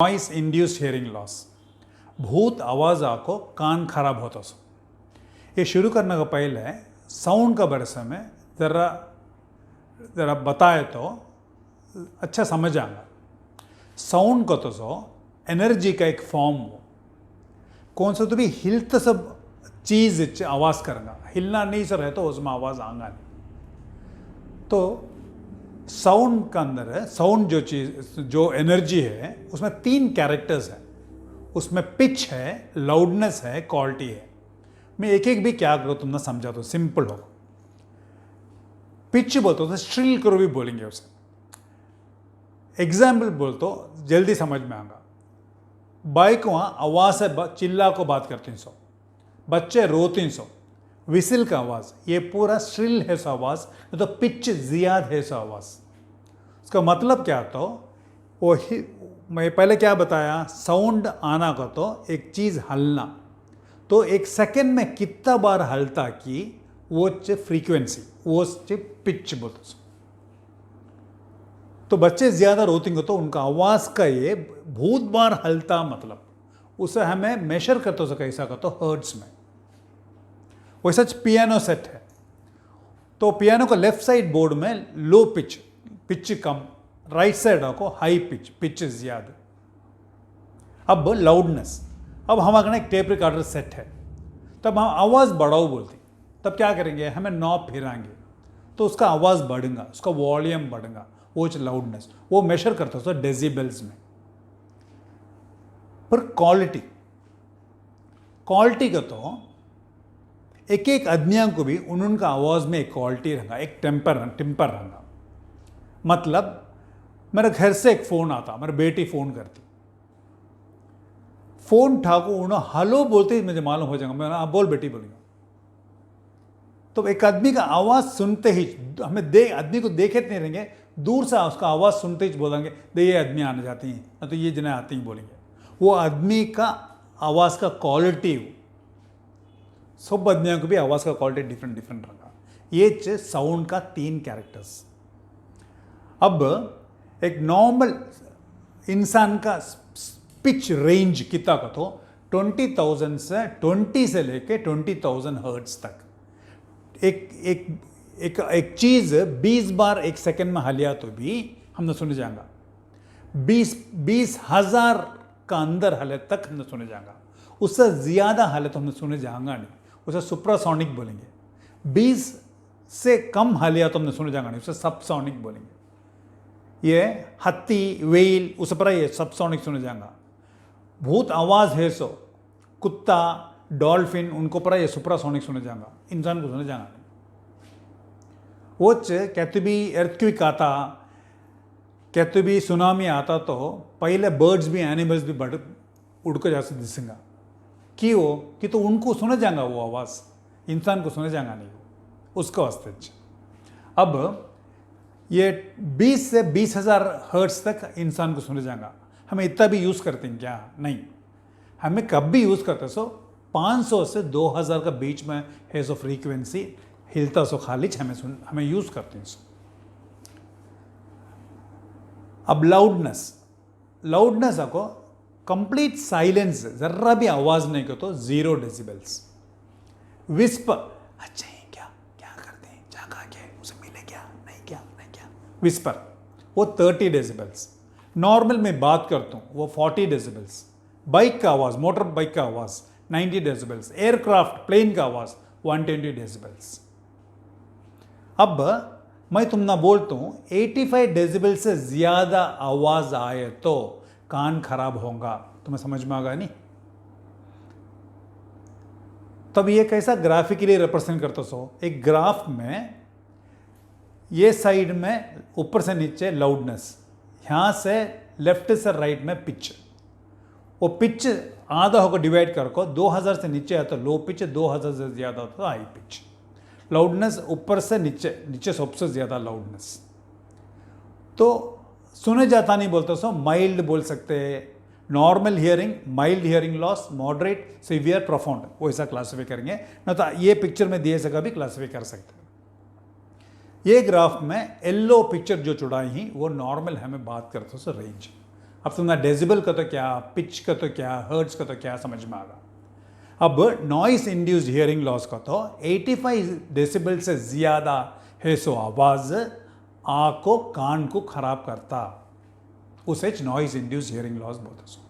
Noise induced hearing loss, भूत आवाज़ आको कान खराब होता सो। ये शुरू करने का पहले साउंड का बारे में ज़रा ज़रा बताए तो अच्छा समझ आएगा। साउंड को तो सो एनर्जी का एक फॉर्म हो, कौन सा तो भी हिलता सब चीज़ आवाज़ करेगा, हिलना नहीं सर है तो उसमें आवाज़ आएगा नहीं। तो साउंड का अंदर है, साउंड जो चीज़ जो एनर्जी है उसमें 3 कैरेक्टर्स हैं। उसमें पिच है, लाउडनेस है, क्वालिटी है। मैं एक एक भी क्या करो तुमने समझा तो सिंपल हो। पिच बोलते हो तो श्रिल करो भी बोलेंगे उसे। एग्जाम्पल बोल तो जल्दी समझ में आएगा। बाइक वहाँ आवाज़ से चिल्ला को बात करती सो, बच्चे रोती सो, विसिल का आवाज़, ये पूरा श्रिल है सो आवाज़, तो पिच ज़ियाद है सो आवाज़। उसका मतलब क्या तो वो मैं पहले क्या बताया, साउंड आना का तो एक चीज़ हलना, तो एक सेकंड में कितना बार हलता कि वो फ्रीक्वेंसी, वो पिच बोलते। तो बच्चे ज़्यादा रोतेंगे तो उनका आवाज़ का ये बहुत बार हलता, मतलब उसे हमें मेजर करते हो कैसा का तो हर्ट्स में। वैसा पियानो सेट है तो पियानो का लेफ्ट साइड बोर्ड में लो पिच, पिच कम, राइट साइड को हाई पिच, पिच ज़्यादा। अब लाउडनेस, अब हमारे एक टेप रिकॉर्डर सेट है, तब हम आवाज़ बढ़ाओ बोलते, तब क्या करेंगे, हमें नॉब फिराएंगे तो उसका आवाज़ बढ़ेगा, उसका वॉल्यूम बढ़ेगा, वो लाउडनेस वो मेजर करता है डेसिबल्स में। पर क्वालिटी, क्वालिटी का तो एक एक आदमियों को भी उनका आवाज़ में एक क्वालिटी रहेगा, एक टेम्पर रहेगा। मतलब मेरे घर से एक फ़ोन आता, मेरी बेटी फ़ोन करती, फ़ोन ठाको उन्होंने हलो बोलते ही मुझे मालूम हो जाएगा, मैं हाँ बोल बेटी बोलेंगे। तो एक आदमी का आवाज़ सुनते ही हमें आदमी को देखे नहीं रहेंगे, दूर से उसका आवाज़ सुनते ही बोलेंगे दे ये आदमी आने जाती हैं, तो ये जने आती हैं बोलेंगे। वो आदमी का आवाज़ का क्वालिटी, सब आदमियों को भी आवाज़ का क्वालिटी डिफरेंट डिफरेंट रहा। ये साउंड का 3 कैरेक्टर्स। अब एक नॉर्मल इंसान का पिच रेंज कितना का तो 20 से लेके 20,000 हर्ट्ज तक। एक चीज़ 20 बार एक सेकंड में हलिया तो भी हमने सुने जाएगा, 20,000 का अंदर हले तक हमने सुने जाएगा, उससे ज़्यादा हले तो हमने सुने जाएगा नहीं, उसे सुप्रासोनिक बोलेंगे। 20 से कम हलिया तो हमने सुने जाएगा नहीं, उसे सबसोनिक बोलेंगे। ये हत्ती वेल उस पर ये सबसोनिक सुने जाएगा। भूत आवाज़ है सो कुत्ता डॉल्फिन उनको पर ये सुप्रासोनिक सुने जाएगा, इंसान को सुने जाएगा नहीं। वो कहते भी अर्थक्वेक आता, कहते भी सुनामी आता तो पहले बर्ड्स भी एनिमल्स भी उड़ को जाते दिखेगा कि वो कि तो उनको सुने जाएगा वो आवाज़, इंसान को सुने जाएगा नहीं उसका वास्ते। अब ये 20 से 20,000 हर्ट्ज तक इंसान को सुने जाएगा। हमें इतना भी यूज़ करते हैं क्या? नहीं, हमें कब भी यूज़ करते सो 500 से 2000 का बीच में है सो फ्रीक्वेंसी हिलता सो खाली हमें यूज़ करते हैं सो। अब लाउडनेस आपको कंप्लीट साइलेंस, ज़रा भी आवाज़ नहीं को तो 0 डेसिबल्स। विस्पर, अच्छा ये क्या करते हैं, जागा क्या उसे मिले क्या नहीं क्या विस्पर, वो 30 डेसिबल्स। नॉर्मल में बात करता हूँ वो 40 डेसिबल्स। बाइक का आवाज़, मोटर बाइक का आवाज़ 90 डेसिबल्स। एयरक्राफ्ट प्लेन का आवाज़ 120 डेसिबल्स। अब मैं तुम ना बोलता हूँ 85 डेसिबल से ज़्यादा आवाज़ आए तो कान खराब होगा, तुम्हें समझ में आगा नहीं? तब ये कैसा ग्राफिकली रिप्रेजेंट करता सो, एक ग्राफ में ये साइड में ऊपर से नीचे लाउडनेस, यहाँ से लेफ्ट से राइट में पिच, वो पिच आधा होकर डिवाइड करको 2000 से नीचे आता लो पिच, 2000 से ज़्यादा होता हाई पिच। लाउडनेस ऊपर से नीचे सबसे ज़्यादा लाउडनेस। तो सुने जाता नहीं बोलते सो माइल्ड बोल सकते हैं, normal hearing, mild hearing loss, moderate, severe, profound, वो ऐसा क्लासीफाई करेंगे ना। तो ये पिक्चर में दिए सका भी क्लासीफाई कर सकते हैं। ये ग्राफ में येलो पिक्चर जो चुड़ाई ही वो नॉर्मल हमें बात करते सो रेंज। अब तुमने डेसिबल का तो क्या, पिच का तो क्या, हर्ट्ज का तो क्या समझ में आ गया। अब नॉइस इंड्यूस्ड हियरिंग लॉस का तो 85 डेसिबल से ज़्यादा है सो आवाज़ आँख को, कान को खराब करता, उसे नॉइस इंड्यूस्ड हियरिंग लॉस बोलते सो।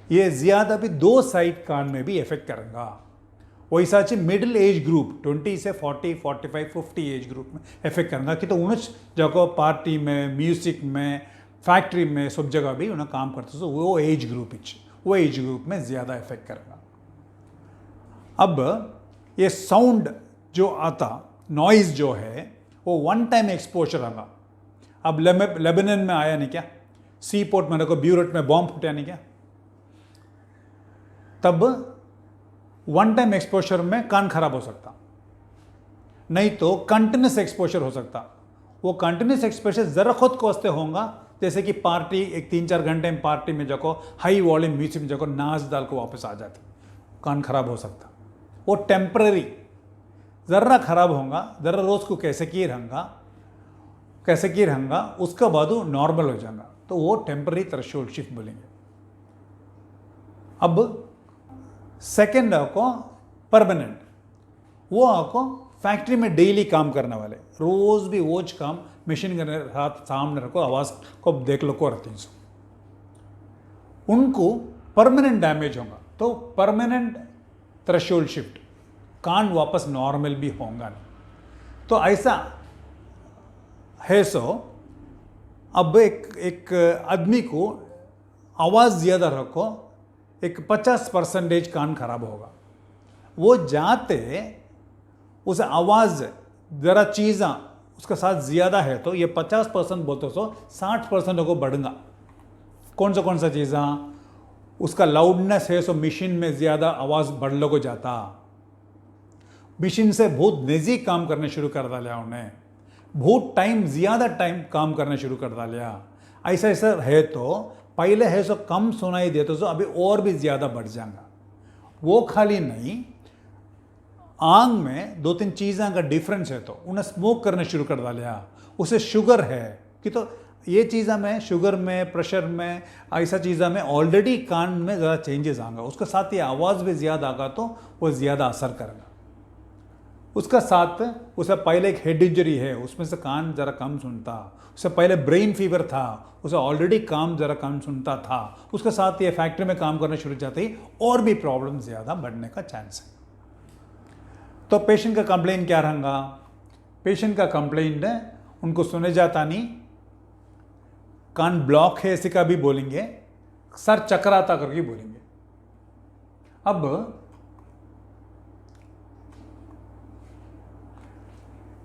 ये ज़्यादा भी दो साइड कान में भी इफेक्ट करेगा। वैसा मिडिल एज ग्रुप 20 से 40, 45, 50 एज ग्रुप में इफेक्ट करेगा कि तो उन्हें जगह पार्टी में, म्यूजिक में, फैक्ट्री में सब जगह भी उन्हें काम करते सो वो एज ग्रुप में ज़्यादा इफेक्ट करेगा। अब ये साउंड जो आता, नॉइज़ जो है वो वन टाइम एक्सपोजर होगा। अब लेबनान में आया नहीं क्या, सी पोर्ट में देखो, ब्यूरेट में बॉम्ब फूटा नहीं क्या, तब वन टाइम एक्सपोजर में कान खराब हो सकता, नहीं तो कंटिन्यूस एक्सपोजर हो सकता। वो कंटिन्यूस एक्सपोजर जरा खुद को वास्ते होगा, जैसे कि पार्टी एक 3-4 घंटे में पार्टी में जाको हाई वॉल्यूम म्यूजिक में जाको नाच डाल को वापस आ जाती, कान खराब हो सकता। वो टेम्पररी ज़र्रा खराब होगा, ज़रा रोज़ को कैसे की रहूँगा, उसका बाद वो नॉर्मल हो जाएगा, तो वो टेम्पररी थ्रेशोल्ड शिफ्ट बोलेंगे। अब सेकेंड आपको परमानेंट, वो आपको फैक्ट्री में डेली काम करने वाले, रोज़ भी वोज काम मशीन करने, हाथ सामने रखो, आवाज़ को देख लो को रहती हैं, उनको परमानेंट डैमेज होगा। तो परमानेंट थ्रेशोल्ड शिफ्ट, कान वापस नॉर्मल भी होगा नहीं। तो ऐसा है सो अब एक आदमी को आवाज़ ज़्यादा रखो, एक 50% कान खराब होगा। वो जाते उस आवाज़ ज़रा चीज़ा उसका साथ ज़्यादा है तो ये 50% बोलते सो 60% को बढ़ेगा। कौन सा चीज़ा, उसका लाउडनेस है सो मशीन में ज़्यादा आवाज़ बढ़ लो को जाता, मशीन से बहुत नज़दीक काम करने शुरू कर डालिया, उन्हें बहुत ज़्यादा टाइम काम करना शुरू कर डालिया। ऐसा है तो पहले है सो कम सुनाई देते सो अभी और भी ज़्यादा बढ़ जाएगा। वो खाली नहीं, आंग में 2-3 चीज़ों का डिफरेंस है तो उन्हें स्मोक करना शुरू कर डालिया, उसे शुगर है कि तो ये चीज़ा में, शुगर में, प्रेशर में, ऐसा चीज़ा में ऑलरेडी कान में ज़्यादा चेंजेस आएगा, उसके साथ ये आवाज़ भी ज़्यादा आगा तो वो ज़्यादा असर करेगा। उसका साथ उसे पहले एक हेड इंजरी है, उसमें से कान ज़रा कम सुनता, उससे पहले ब्रेन फीवर था, उसे ऑलरेडी काम ज़रा कम सुनता था, उसके साथ ये फैक्ट्री में काम करना शुरू जाते ही और भी प्रॉब्लम ज़्यादा बढ़ने का चांस है। तो पेशेंट का कंप्लेन क्या रहेगा, पेशेंट का कंप्लेंट उनको सुने जाता नहीं, कान ब्लॉक है ऐसे का भी बोलेंगे, सर चकराता करके बोलेंगे। अब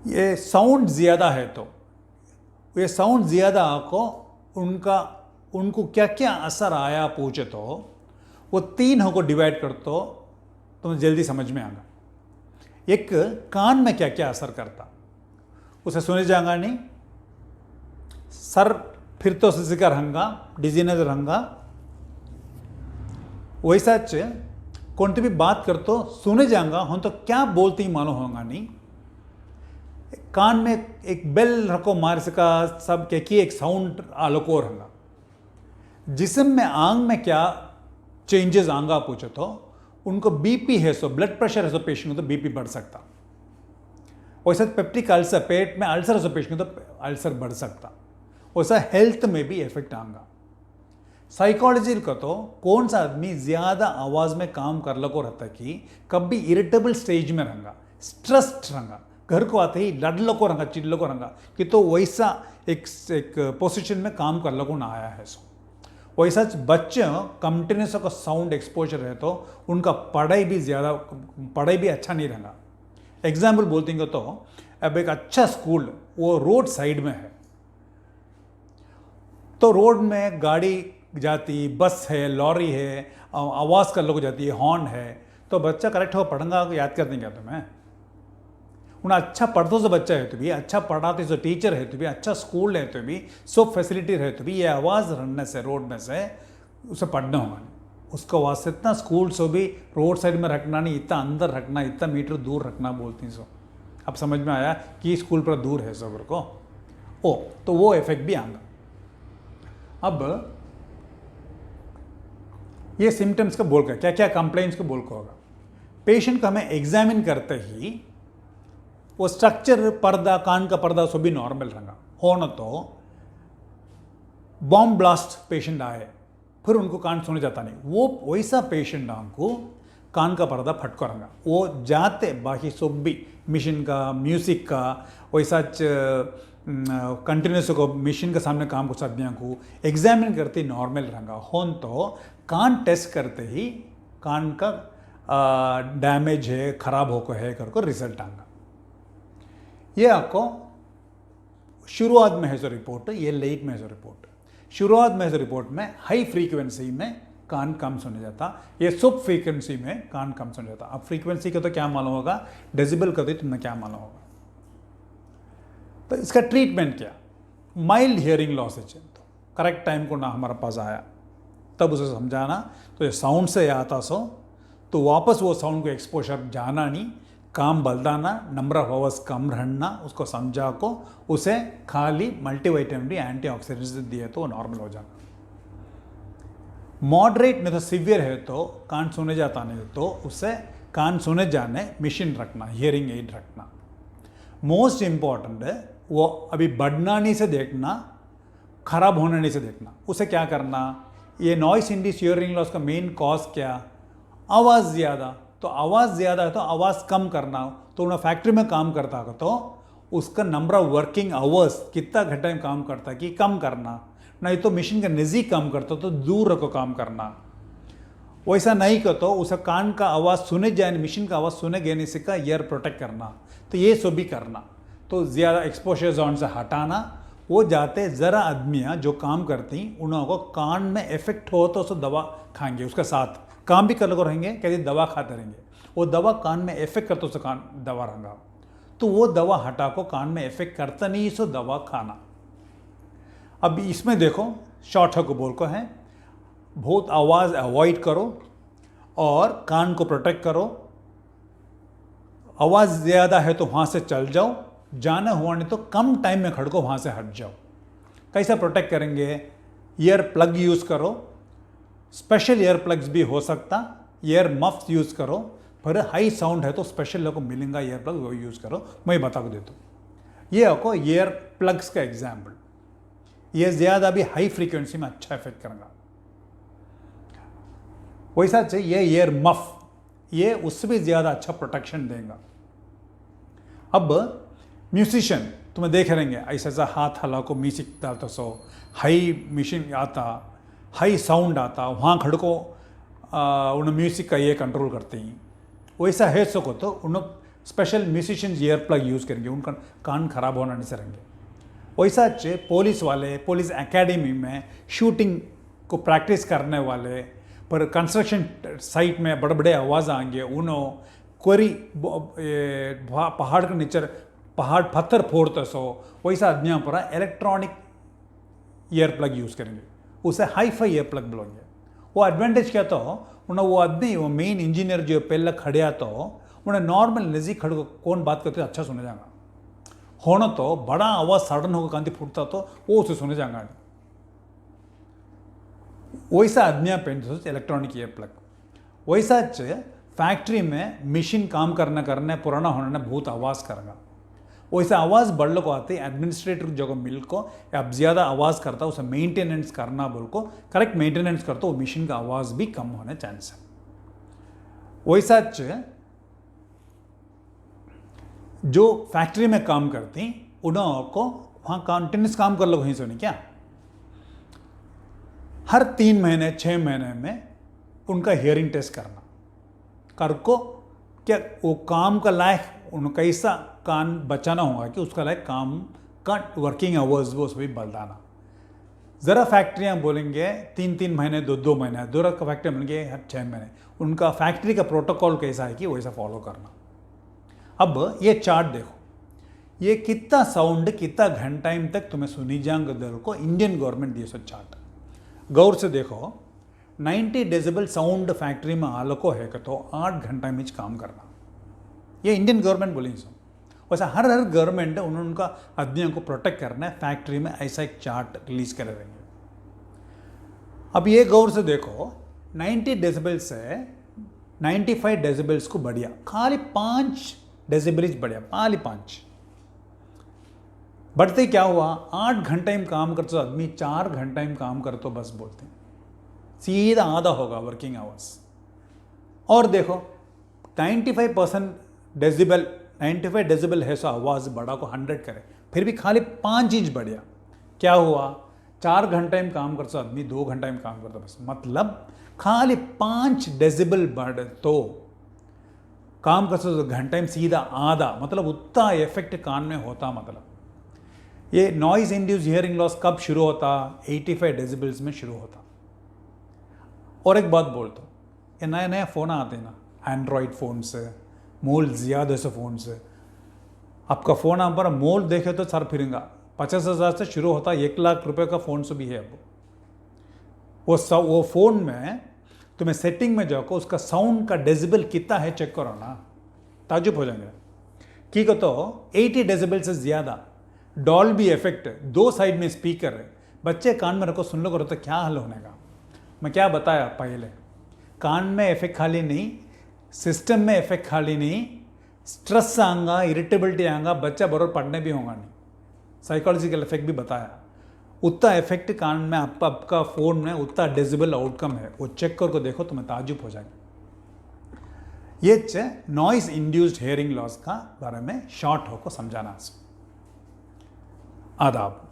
ये साउंड ज़्यादा है तो ये साउंड ज़्यादा को उनको क्या क्या असर आया पूछे तो वो 3 को डिवाइड कर तो तुम्हें जल्दी समझ में आएगा। एक, कान में क्या क्या असर करता, उसे सुने जाएगा नहीं, सर फिर तो सिका रहेगा, डिजीनेस रहेगा, वैसा कौन भी बात कर तो सुने जाएगा, हम तो क्या बोलते ही मालूम होगा नहीं। कान में एक बेल रखो मार सका सब के कि एक साउंड आलोको रहेगा। जिस्म में, आंग में क्या चेंजेस आंगा पूछो तो उनको बीपी है सो, ब्लड प्रेशर है सो पेशेंट को तो बीपी बढ़ सकता, वैसा पेप्टिक अल्सर, पेट में अल्सर है सो पेशेंट को तो अल्सर बढ़ सकता, वैसा हेल्थ में भी इफेक्ट आएगा। साइकोलॉजी का तो कौन सा आदमी ज़्यादा आवाज़ में काम कर लो को रहता कि कभी इरिटेबल स्टेज में रहेगा, स्ट्रेस्ड रहेगा, घर को आते ही लड़ लो को रहेगा, चिल्लो को रहेगा कि तो वैसा एक पोजीशन में काम कर लो को ना आया है सो। वैसा बच्चे कंटिन्यूस का साउंड एक्सपोजर है तो उनका पढ़ाई भी अच्छा नहीं रहेगा। एग्जाम्पल बोलते हैं तो अब एक अच्छा स्कूल वो रोड साइड में है, तो रोड में गाड़ी जाती, बस है, लॉरी है, आवाज़ कर लोग जाती है, हॉर्न है, तो बच्चा करेक्ट हो पढ़ेगा, याद कर देंगे तुम्हें। उन्हें अच्छा पढ़ते से बच्चा है तो भी, अच्छा पढ़ाते से टीचर है तो भी, अच्छा स्कूल है तो भी, सब फैसिलिटी है तो भी, ये आवाज़ रखने से, रोड में से उसे पढ़ना होगा नहीं। उसका वास्ते इतना स्कूल सो भी रोड साइड में रखना नहीं, इतना अंदर रखना, इतना मीटर दूर रखना बोलती सो। अब समझ में आया कि स्कूल पर दूर है सब को, तो वो इफेक्ट भी आएगा। अब ये सिम्टम्स का बोल कर क्या क्या कंप्लेंट्स को बोल कर होगा। पेशेंट को हमें एग्जामिन करते ही वो स्ट्रक्चर पर्दा कान का पर्दा सब भी नॉर्मल रहेगा होना तो बॉम्ब ब्लास्ट पेशेंट आए फिर उनको कान सुने जाता नहीं, वो वैसा पेशेंट को कान का पर्दा फटको रहेगा। वो जाते बाकी सब भी मशीन का म्यूजिक का वैसा कंटिन्यूस को मशीन के सामने काम को सद्या को एग्जामिन करते नॉर्मल रहेगा होन तो कान टेस्ट करते ही कान का डैमेज है खराब होकर है करको रिजल्ट आएगा। ये आपको शुरुआत में है जो रिपोर्ट, ये लेट में है जो रिपोर्ट। शुरुआत में जो रिपोर्ट में हाई फ्रीक्वेंसी में कान कम सुने जाता, ये सब फ्रीक्वेंसी में कान कम सुने जाता। अब फ्रीक्वेंसी का तो क्या मालूम होगा, डेसिबल का तो तुम्हें क्या मालूम होगा। तो इसका ट्रीटमेंट क्या, माइल्ड हियरिंग लॉस है तो करेक्ट टाइम को ना हमारे पास आया तब उसे समझाना, तो ये साउंड से आता सो तो वापस वो साउंड को एक्सपोजर जाना नहीं, काम बदलाना, नंबर ऑफ आवर्स कम रहना, उसको समझा को उसे खाली मल्टीविटामिन डी एंटीऑक्सीडेंट्स दिए तो नॉर्मल हो जाना। मॉडरेट नहीं तो सीवियर है तो कान सुने जाता नहीं तो उसे कान सुने जाने मशीन रखना, हियरिंग एड रखना। मोस्ट इम्पॉर्टेंट है वो अभी बढ़ना नहीं से देखना, खराब होने नहीं से देखना। उसे क्या करना, ये नॉइस इंड्यूस्ड हियरिंग लॉस का मेन कॉज क्या, आवाज़ ज़्यादा, तो आवाज़ ज़्यादा है तो आवाज़ कम करना। तो उन्हें फैक्ट्री में काम करता है तो उसका नंबर ऑफ वर्किंग आवर्स कितना घंटा में काम करता है कि कम करना, नहीं तो मशीन का नज़दीक काम करता तो दूर रखो काम करना। वैसा नहीं कर तो उसे कान का आवाज़ सुने जाए, मशीन का आवाज़ सुने गए नहीं सीखा, ईयर प्रोटेक्ट करना, तो ये सब भी करना। तो ज़्यादा एक्सपोजर जोन से हटाना। वो जाते ज़रा आदमियाँ जो काम करती उनको कान में इफेक्ट हो तो उसे दवा खाएंगे, उसके साथ काम भी कर लगे रहेंगे, कहते दवा खाते रहेंगे। वो दवा कान में इफेक्ट करते उसे कान दवा रहेगा, तो वो दवा हटा को कान में इफेक्ट करता नहीं सो दवा खाना। अब इसमें देखो शॉर्ट को बोल को है, बहुत आवाज़ अवॉइड करो और कान को प्रोटेक्ट करो। आवाज़ ज़्यादा है तो वहाँ से चल जाओ, जाना हुआ नहीं तो कम टाइम में खड़को वहाँ से हट जाओ। कैसा प्रोटेक्ट करेंगे, ईयर प्लग यूज़ करो, स्पेशल ईयर प्लग्स भी हो सकता, ईयर मफ्स यूज़ करो, पर हाई साउंड है तो स्पेशल लोगों को मिलेगा ईयर प्लग, वो यूज़ करो। मैं बता को देता हूँ, ये आपको ईयर प्लग्स का एग्जाम्पल, ये ज़्यादा भी हाई फ्रीक्वेंसी में अच्छा इफेक्ट करेगा। वैसा चाहिए ये ईयर मफ, ये उससे भी ज़्यादा अच्छा प्रोटेक्शन देगा। अब म्यूजिशियन तुम्हें देख रहेंगे ऐसा ऐसा हाथ हला को म्यूजिक डालता सो हाई मशीन आता, हाई साउंड आता, वहाँ खड़को उन म्यूजिक का ये कंट्रोल करते हैं। वैसा है सको तो उन special musicians ear plug use करेंगे, उनका कान खराब होना नहीं सकेंगे। वैसा अच्छे पुलिस वाले, पुलिस एकेडमी में शूटिंग को प्रैक्टिस करने वाले, पर कंस्ट्रक्शन साइट में बड़े बड़े आवाज़ आएंगे, उन्हों कोरी पहाड़ के नीचे पहाड़ पत्थर फोड़ते सो वैसा आदमियों पर इलेक्ट्रॉनिक ईयर प्लग यूज़ करेंगे, उसे हाई फाई ईयर प्लग बोलेंगे। वो एडवांटेज क्या तो उन्हें वो आदमी वो मेन इंजीनियर जो पहले खड़िया तो उन्हें नॉर्मल नज़दीक खड़ को कौन बात करते अच्छा सुने जाएगा, होना तो बड़ा आवाज़ सडन होकर कांति फूटता तो वो उसे सुने जाएगा। वैसा आदमियाँ पहनते इलेक्ट्रॉनिक ईयर प्लग। वैसा फैक्ट्री में मशीन काम करने पुराना होने बहुत आवाज़ करेगा, वैसे आवाज़ बढ़ को आते एडमिनिस्ट्रेटर जो मिल को अब ज़्यादा आवाज़ करता उसे मेंटेनेंस करना बोल को करेक्ट मेंटेनेंस करता वो मशीन का आवाज़ भी कम होने चांस है। वैसा जो फैक्ट्री में काम करती उनको वहाँ कंटिन्यूस काम कर लो वहीं सुनी क्या, हर 3 महीने 6 महीने में उनका हियरिंग टेस्ट करना कर को क्या वो काम का लायक उन कैसा कान बचाना होगा कि उसका लायक काम का वर्किंग आवर्स वो सभी बदलाना। ज़रा फैक्ट्रियाँ बोलेंगे 3-3 महीने 2-2 महीने, दूर का फैक्ट्री बोलेंगे हर 6 महीने, उनका फैक्ट्री का प्रोटोकॉल कैसा है कि वैसा फॉलो करना। अब ये चार्ट देखो, ये कितना साउंड कितना घंटा तक तुम्हें सुनी जाएंगे दल को इंडियन गवर्नमेंट दिए सो चार्ट गौर से देखो। 90 डेसिबल साउंड फैक्ट्री में आलो है तो 8 घंटा में काम करना, ये इंडियन गवर्नमेंट बोलेंगे सो। वैसा हर गवर्नमेंट उनका आदमियों को प्रोटेक्ट करना है, फैक्ट्री में ऐसा एक चार्ट रिलीज कर रहेंगे। अब ये गौर से देखो, 90 डेसिबल से 95 डेसिबल्स को बढ़िया, खाली 5 डेसिबल्स बढ़िया, खाली 5 बढ़ते क्या हुआ, 8 घंटे में काम करते तो आदमी 4 घंटे में काम कर तो बस बोलते हैं, सीधा आधा होगा वर्किंग आवर्स। और देखो 95% डेसिबल, 95 डेसिबल है सो आवाज़ बढ़ा को 100 करे, फिर भी खाली 5 इंच बढ़िया, क्या हुआ, 4 घंटे में काम करते आदमी 2 घंटे में काम करता बस, मतलब खाली 5 डेसिबल बढ़ तो काम करते तो घंटे में सीधा आधा, मतलब उतना इफेक्ट कान में होता। मतलब ये नॉइज इंड्यूस हियरिंग लॉस कब शुरू होता, 85 डेसिबल्स में शुरू होता। और एक बात बोलता हूँ, ये नया नया फ़ोन आते हैं ना, एंड्रॉयड फ़ोन से, मोल ज़्यादा से फ़ोन से, आपका फ़ोन आप पर मोल देखे तो सर फिरेगा, 50,000 से शुरू होता, 1,00,000 रुपये का फ़ोन से भी है अब। वो फ़ोन में तुम्हें सेटिंग में जाकर उसका साउंड का डेसिबल कितना है चेक करो ना, ताजुब हो जाएंगे। की को तो 80 डेसिबल से ज़्यादा, डॉल्बी इफेक्ट, 2 साइड में स्पीकर है, बच्चे कान में रखो सुन लो करो तो क्या हल होने का। मैं क्या बताया पहले, कान में इफेक्ट खाली नहीं, सिस्टम में इफेक्ट खाली नहीं, स्ट्रेस आएगा, इरिटेबिलिटी आएगा, बच्चा बरोबर पढ़ने भी होगा नहीं, साइकोलॉजिकल इफेक्ट भी बताया। उतना इफेक्ट कान में आपका फ़ोन में उतना डेसिबल आउटकम है, वो चेक करके देखो तुम्हें ताजुब हो जाएगी। ये नॉइज इंड्यूस्ड हियरिंग लॉस का बारे में शॉर्ट होकर समझाना। आदाब।